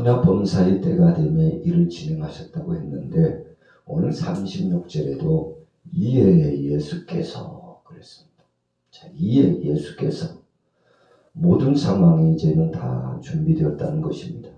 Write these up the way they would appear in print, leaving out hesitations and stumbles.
선악 범사의 때가 되매 이를 진행하셨다고 했는데 오늘 36절에도 이에 예수께서 그랬습니다. 자, 이에 예수께서 모든 상황이 이제는 다 준비되었다는 것입니다.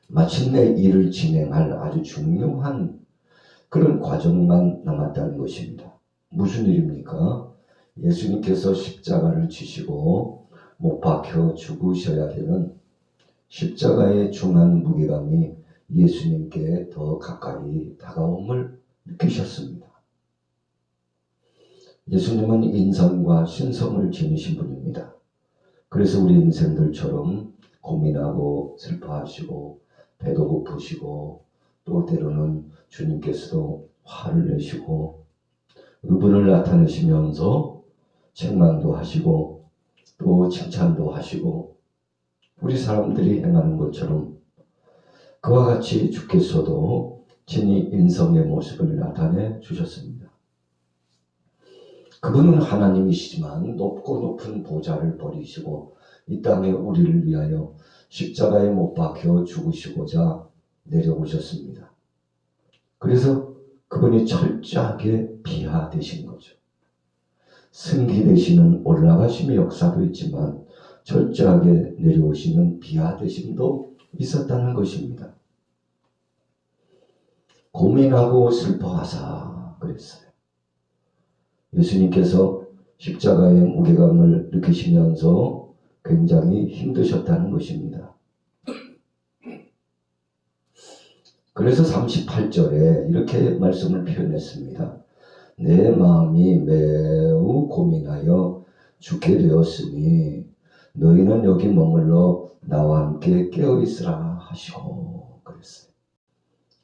마침내 일을 진행할 아주 중요한 그런 과정만 남았다는 것입니다. 무슨 일입니까? 예수님께서 십자가를 지시고 못 박혀 죽으셔야 되는 십자가의 중한 무게감이 예수님께 더 가까이 다가옴을 느끼셨습니다. 예수님은 인성과 신성을 지니신 분입니다. 그래서 우리 인생들처럼 고민하고 슬퍼하시고 배도 고프시고 또 때로는 주님께서도 화를 내시고 의분을 나타내시면서 책망도 하시고 또 칭찬도 하시고 우리 사람들이 행하는 것처럼 그와 같이 주께서도 친히 인성의 모습을 나타내 주셨습니다. 그분은 하나님이시지만 높고 높은 보좌를 버리시고 이 땅에 우리를 위하여 십자가에 못 박혀 죽으시고자 내려오셨습니다. 그래서 그분이 철저하게 비하되신 거죠. 승기되시는 올라가심의 역사도 있지만 철저하게 내려오시는 비하되심도 있었다는 것입니다. 고민하고 슬퍼하사 그랬어요. 예수님께서 십자가의 무게감을 느끼시면서 굉장히 힘드셨다는 것입니다. 그래서 38절에 이렇게 말씀을 표현했습니다. 내 마음이 매우 고민하여 죽게 되었으니 너희는 여기 머물러 나와 함께 깨어있으라 하시고 그랬어요.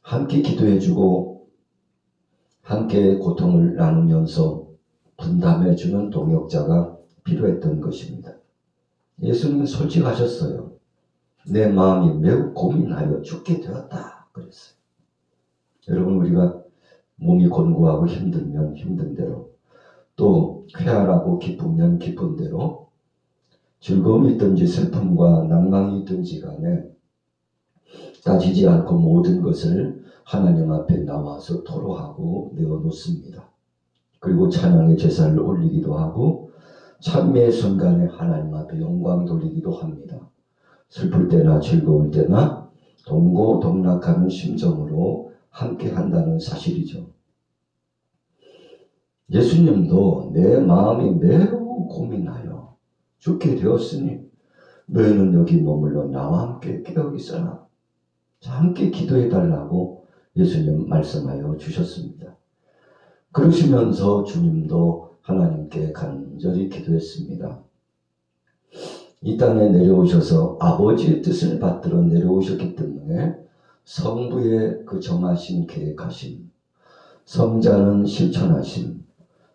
함께 기도해주고 함께 고통을 나누면서 분담해주는 동역자가 필요했던 것입니다. 예수님은 솔직하셨어요. 내 마음이 매우 고민하여 죽게 되었다 그랬어요. 여러분, 우리가 몸이 곤고하고 힘들면 힘든 대로, 또 쾌활하고 기쁘면 기쁜 대로, 즐거움이 있든지 슬픔과 낭망이 있든지 간에 따지지 않고 모든 것을 하나님 앞에 나와서 토로하고 내어놓습니다. 그리고 찬양의 제사를 올리기도 하고 찬미의 순간에 하나님 앞에 영광 돌리기도 합니다. 슬플 때나 즐거울 때나 동고동락하는 심정으로 함께 한다는 사실이죠. 예수님도 내 마음이 매우 고민하여 죽게 되었으니 너희는 여기 머물러 나와 함께 깨어 있어라. 자, 함께 기도해달라고 예수님 말씀하여 주셨습니다. 그러시면서 주님도 하나님께 간절히 기도했습니다. 이 땅에 내려오셔서 아버지의 뜻을 받들어 내려오셨기 때문에 성부의 그 정하신 계획하심, 성자는 실천하심,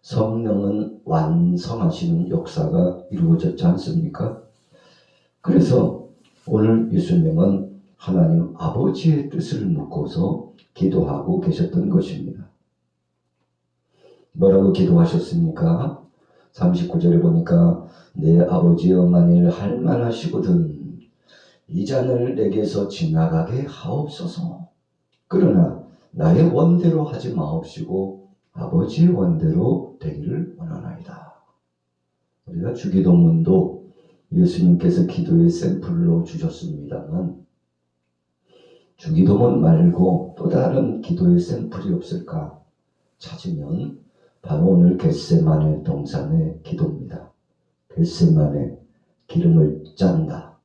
성령은 완성하시는 역사가 이루어졌지 않습니까? 그래서 오늘 예수님은 하나님 아버지의 뜻을 묻고서 기도하고 계셨던 것입니다. 뭐라고 기도하셨습니까? 39절에 보니까 내 아버지여 만일 할만하시거든 이 잔을 내게서 지나가게 하옵소서. 그러나 나의 원대로 하지 마옵시고 아버지의 원대로 되기를 원하나이다. 우리가 주기도문도 예수님께서 기도의 샘플로 주셨습니다만 주기도문 말고 또 다른 기도의 샘플이 없을까 찾으면 바로 오늘 겟세마네 동산의 기도입니다. 겟세마네 기름을 짠다.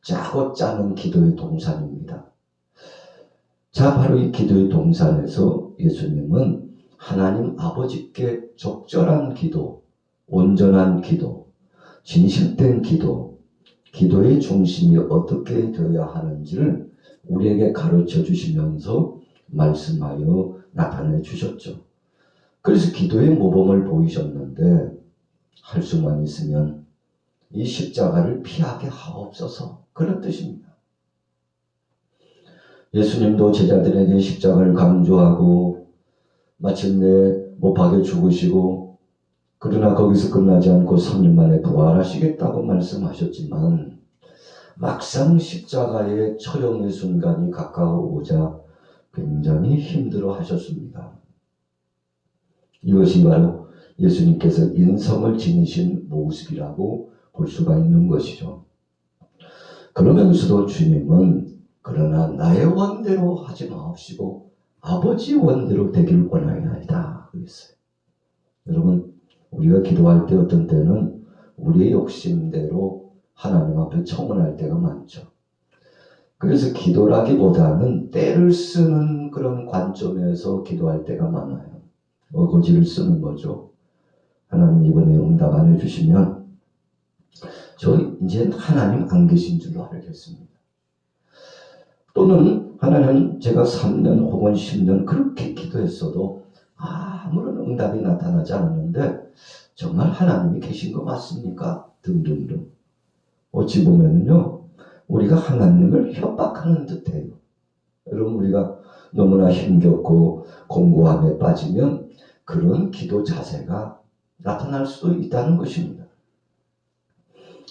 짜고 짜는 기도의 동산입니다. 자, 바로 이 기도의 동산에서 예수님은 하나님 아버지께 적절한 기도, 온전한 기도, 진실된 기도, 기도의 중심이 어떻게 되어야 하는지를 우리에게 가르쳐 주시면서 말씀하여 나타내 주셨죠. 그래서 기도의 모범을 보이셨는데 할 수만 있으면 이 십자가를 피하게 하옵소서, 그런 뜻입니다. 예수님도 제자들에게 십자가를 강조하고 마침내 못 박여 죽으시고 그러나 거기서 끝나지 않고 3일 만에 부활하시겠다고 말씀하셨지만 막상 십자가의 처형의 순간이 가까워오자 굉장히 힘들어 하셨습니다. 이것이 바로 예수님께서 인성을 지니신 모습이라고 볼 수가 있는 것이죠. 그러면서도 주님은 그러나 나의 원대로 하지 마옵시고 아버지 원대로 되길 원하나이다 그랬어요. 여러분, 우리가 기도할 때 어떤 때는 우리의 욕심대로 하나님 앞에 청원할 때가 많죠. 그래서 기도라기보다는 때를 쓰는 그런 관점에서 기도할 때가 많아요. 어거지를 쓰는 거죠. 하나님 이번에 응답 안 해주시면 저 이제 하나님 안 계신 줄로 알겠습니다. 또는 하나님 제가 3년 혹은 10년 그렇게 기도했어도 아무런 응답이 나타나지 않았는데 정말 하나님이 계신 거 맞습니까? 등등등. 어찌 보면요 우리가 하나님을 협박하는 듯해요. 여러분, 우리가 너무나 힘겹고 공고함에 빠지면 그런 기도 자세가 나타날 수도 있다는 것입니다.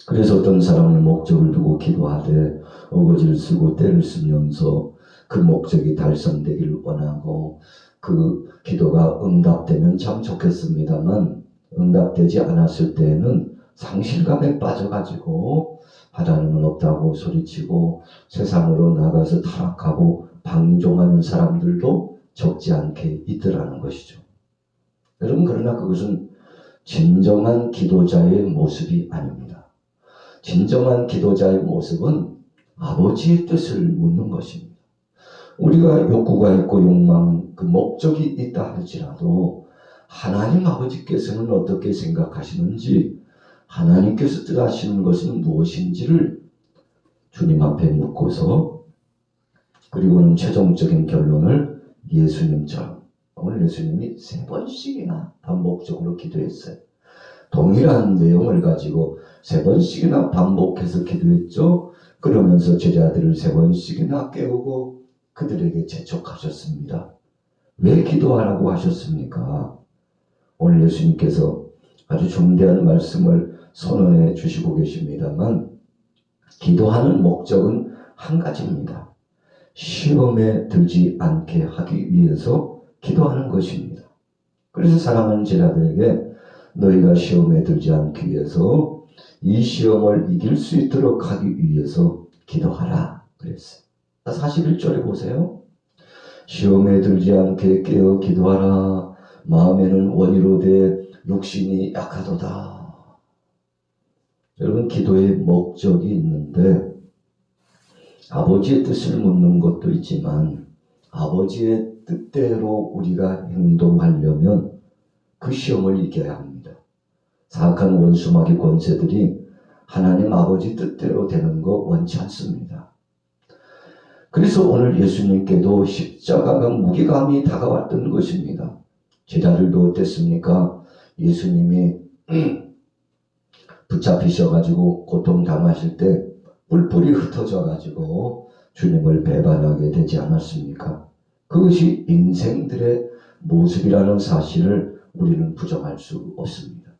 그래서 어떤 사람은 목적을 두고 기도하되 어거지를 쓰고 때를 쓰면서 그 목적이 달성되기를 원하고 그 기도가 응답되면 참 좋겠습니다만 응답되지 않았을 때에는 상실감에 빠져가지고 하나님은 없다고 소리치고 세상으로 나가서 타락하고 방종하는 사람들도 적지 않게 있더라는 것이죠. 여러분, 그러나 그것은 진정한 기도자의 모습이 아닙니다. 진정한 기도자의 모습은 아버지의 뜻을 묻는 것입니다. 우리가 욕구가 있고 욕망, 그 목적이 있다 할지라도 하나님 아버지께서는 어떻게 생각하시는지, 하나님께서 뜻하시는 것은 무엇인지를 주님 앞에 묻고서 그리고는 최종적인 결론을 예수님처럼, 오늘 예수님이 3번씩이나 반복적으로 기도했어요. 동일한 내용을 가지고 3번씩이나 반복해서 기도했죠. 그러면서 제자들을 3번씩이나 깨우고 그들에게 재촉하셨습니다. 왜 기도하라고 하셨습니까? 오늘 예수님께서 아주 중대한 말씀을 선언해 주시고 계십니다만 기도하는 목적은 한 가지입니다. 시험에 들지 않게 하기 위해서 기도하는 것입니다. 그래서 사랑하는 제자들에게 너희가 시험에 들지 않기 위해서 이 시험을 이길 수 있도록 하기 위해서 기도하라 그랬어요. 41절에 보세요. 시험에 들지 않게 깨어 기도하라. 마음에는 원이로되 육신이 약하도다. 여러분, 기도의 목적이 있는데 아버지의 뜻을 묻는 것도 있지만 아버지의 뜻대로 우리가 행동하려면 그 시험을 이겨야 합니다. 사악한 원수마귀 권세들이 하나님 아버지 뜻대로 되는 거 원치 않습니다. 그래서 오늘 예수님께도 십자가가 무게감이 다가왔던 것입니다. 제자들도 어땠습니까? 예수님이 붙잡히셔가지고 고통당하실 때 뿔뿔이 흩어져가지고 주님을 배반하게 되지 않았습니까? 그것이 인생들의 모습이라는 사실을 우리는 부정할 수 없습니다.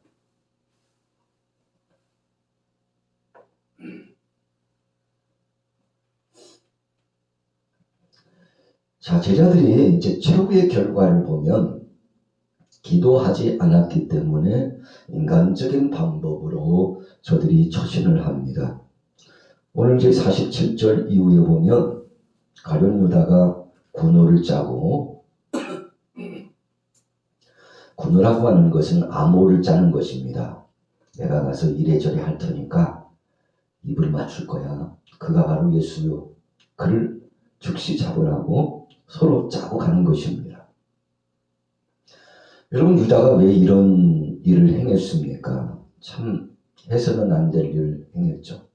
자, 제자들이 이제 최후의 결과를 보면 기도하지 않았기 때문에 인간적인 방법으로 저들이 처신을 합니다. 오늘 이제 47절 이후에 보면 가룟 유다가 군호를 짜고, 군호라고 하는 것은 암호를 짜는 것입니다. 내가 가서 이래저래 할 테니까 입을 맞출 거야. 그가 바로 예수요. 그를 즉시 잡으라고 서로 짜고 가는 것입니다. 여러분, 유다가 왜 이런 일을 행했습니까? 참 해서는 안 될 일을 행했죠.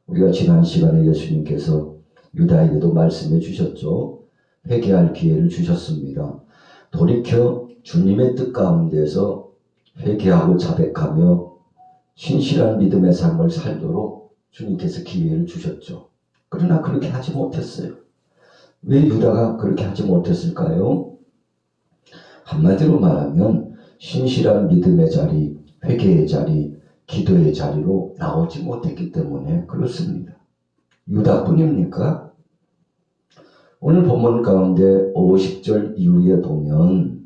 우리가 지난 시간에 예수님께서 유다에게도 말씀해 주셨죠. 회개할 기회를 주셨습니다. 돌이켜 주님의 뜻 가운데서 회개하고 자백하며 신실한 믿음의 삶을 살도록 주님께서 기회를 주셨죠. 그러나 그렇게 하지 못했어요. 왜 유다가 그렇게 하지 못했을까요? 한마디로 말하면 신실한 믿음의 자리, 회개의 자리, 기도의 자리로 나오지 못했기 때문에 그렇습니다. 유다뿐입니까? 오늘 본문 가운데 50절 이후에 보면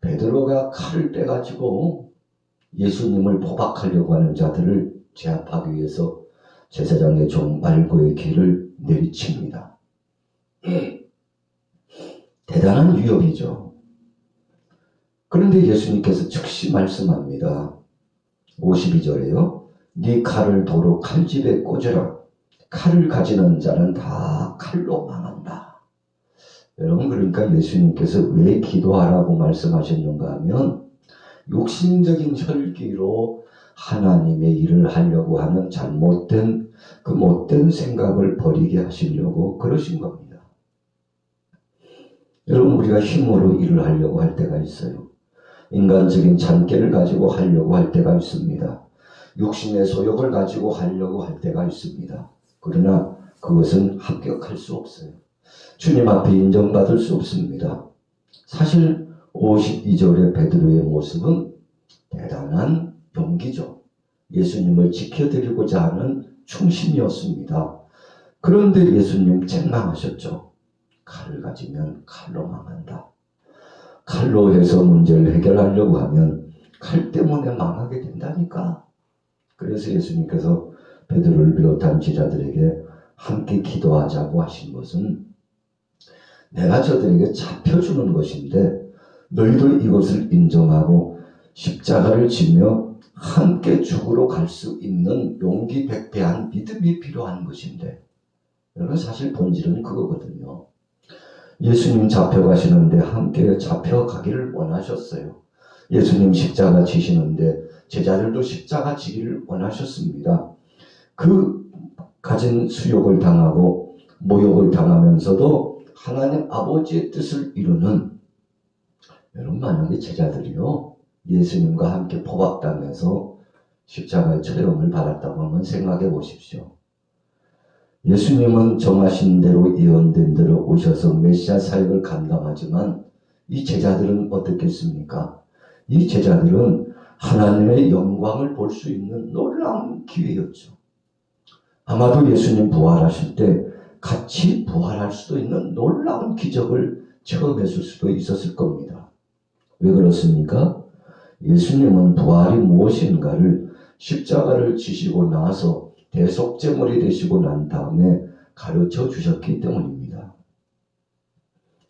베드로가 칼을 빼가지고 예수님을 포박하려고 하는 자들을 제압하기 위해서 제사장의 종 말고의 길을 내리칩니다. 대단한 위협이죠. 그런데 예수님께서 즉시 말씀합니다. 52절에요. 네 칼을 도로 칼집에 꽂으라. 칼을 가지는 자는 다 칼로 망한다. 여러분, 그러니까 예수님께서 왜 기도하라고 말씀하셨는가 하면 욕심적인 혈기로 하나님의 일을 하려고 하는 잘못된 그 못된 생각을 버리게 하시려고 그러신 겁니다. 여러분, 우리가 힘으로 일을 하려고 할 때가 있어요. 인간적인 잔꾀를 가지고 하려고 할 때가 있습니다. 육신의 소욕을 가지고 하려고 할 때가 있습니다. 그러나 그것은 합격할 수 없어요. 주님 앞에 인정받을 수 없습니다. 사실 52절의 베드로의 모습은 대단한 용기죠. 예수님을 지켜드리고자 하는 충심이었습니다. 그런데 예수님 책망하셨죠. 칼을 가지면 칼로 망한다. 칼로 해서 문제를 해결하려고 하면 칼 때문에 망하게 된다니까. 그래서 예수님께서 베드로를 비롯한 제자들에게 함께 기도하자고 하신 것은 내가 저들에게 잡혀주는 것인데 너희도 이것을 인정하고 십자가를 지며 함께 죽으러 갈 수 있는 용기 백배한 믿음이 필요한 것인데, 여러분, 사실 본질은 그거거든요. 예수님 잡혀가시는데 함께 잡혀가기를 원하셨어요. 예수님 십자가 지시는데 제자들도 십자가 지기를 원하셨습니다. 그 가진 수욕을 당하고 모욕을 당하면서도 하나님 아버지의 뜻을 이루는, 여러분, 만약에 제자들이요 예수님과 함께 포박당해서 십자가의 처형을 받았다고 한번 생각해 보십시오. 예수님은 정하신 대로 예언된 대로 오셔서 메시아 사역을 감당하지만 이 제자들은 어떻겠습니까? 이 제자들은 하나님의 영광을 볼 수 있는 놀라운 기회였죠. 아마도 예수님 부활하실 때 같이 부활할 수도 있는 놀라운 기적을 체험했을 수도 있었을 겁니다. 왜 그렇습니까? 예수님은 부활이 무엇인가를 십자가를 지시고 나서 대속제물이 되시고 난 다음에 가르쳐 주셨기 때문입니다.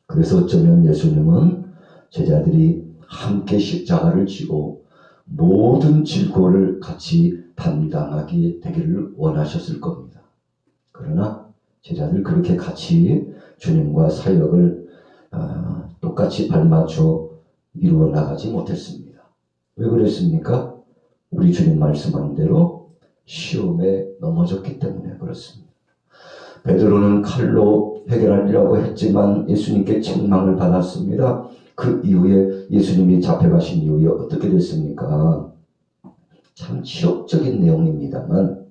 그래서 어쩌면 예수님은 제자들이 함께 십자가를 지고 모든 질고를 같이 담당하게 되기를 원하셨을 겁니다. 그러나 제자들 그렇게 같이 주님과 사역을 똑같이 발맞춰 이루어 나가지 못했습니다. 왜 그랬습니까? 우리 주님 말씀한 대로 시험에 넘어졌기 때문에 그렇습니다. 베드로는 칼로 해결하려고 했지만 예수님께 책망을 받았습니다. 그 이후에 예수님이 잡혀가신 이후에 어떻게 됐습니까? 참 치욕적인 내용입니다만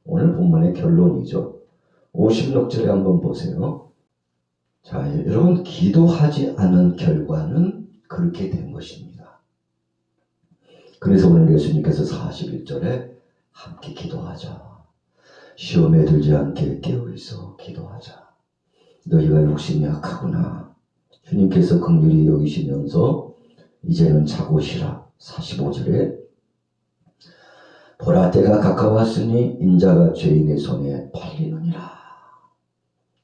오늘 본문의 결론이죠. 56절에 한번 보세요. 자, 여러분, 기도하지 않은 결과는 그렇게 된 것입니다. 그래서 오늘 예수님께서 41절에 함께 기도하자. 시험에 들지 않게 깨어있어 기도하자. 너희가 욕심이 약하구나. 주님께서 긍휼히 여기시면서 이제는 자고 쉬라. 45절에 보라 때가 가까웠으니 인자가 죄인의 손에 팔리느니라.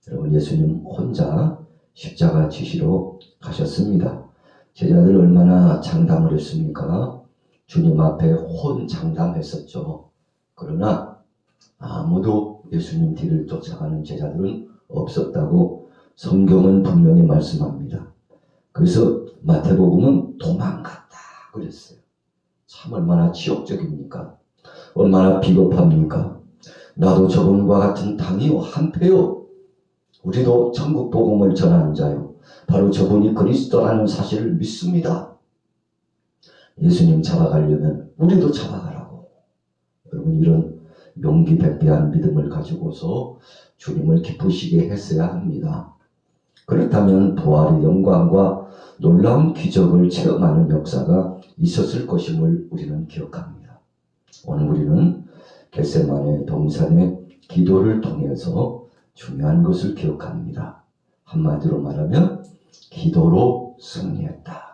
여러분, 예수님 혼자 십자가 지시러 가셨습니다. 제자들 얼마나 장담을 했습니까? 주님 앞에 혼장담했었죠. 그러나 아무도 예수님 뒤를 쫓아가는 제자들은 없었다고 성경은 분명히 말씀합니다. 그래서 마태복음은 도망갔다 그랬어요. 참 얼마나 치욕적입니까? 얼마나 비겁합니까? 나도 저분과 같은 당이요 한패요. 우리도 천국 복음을 전하는 자요. 바로 저분이 그리스도라는 사실을 믿습니다. 예수님 잡아가려면 우리도 잡아가라고. 여러분, 이런 용기 백배한 믿음을 가지고서 주님을 기쁘시게 했어야 합니다. 그렇다면 부활의 영광과 놀라운 기적을 체험하는 역사가 있었을 것임을 우리는 기억합니다. 오늘 우리는 겟세마네 동산의 기도를 통해서 중요한 것을 기억합니다. 한마디로 말하면 기도로 승리했다.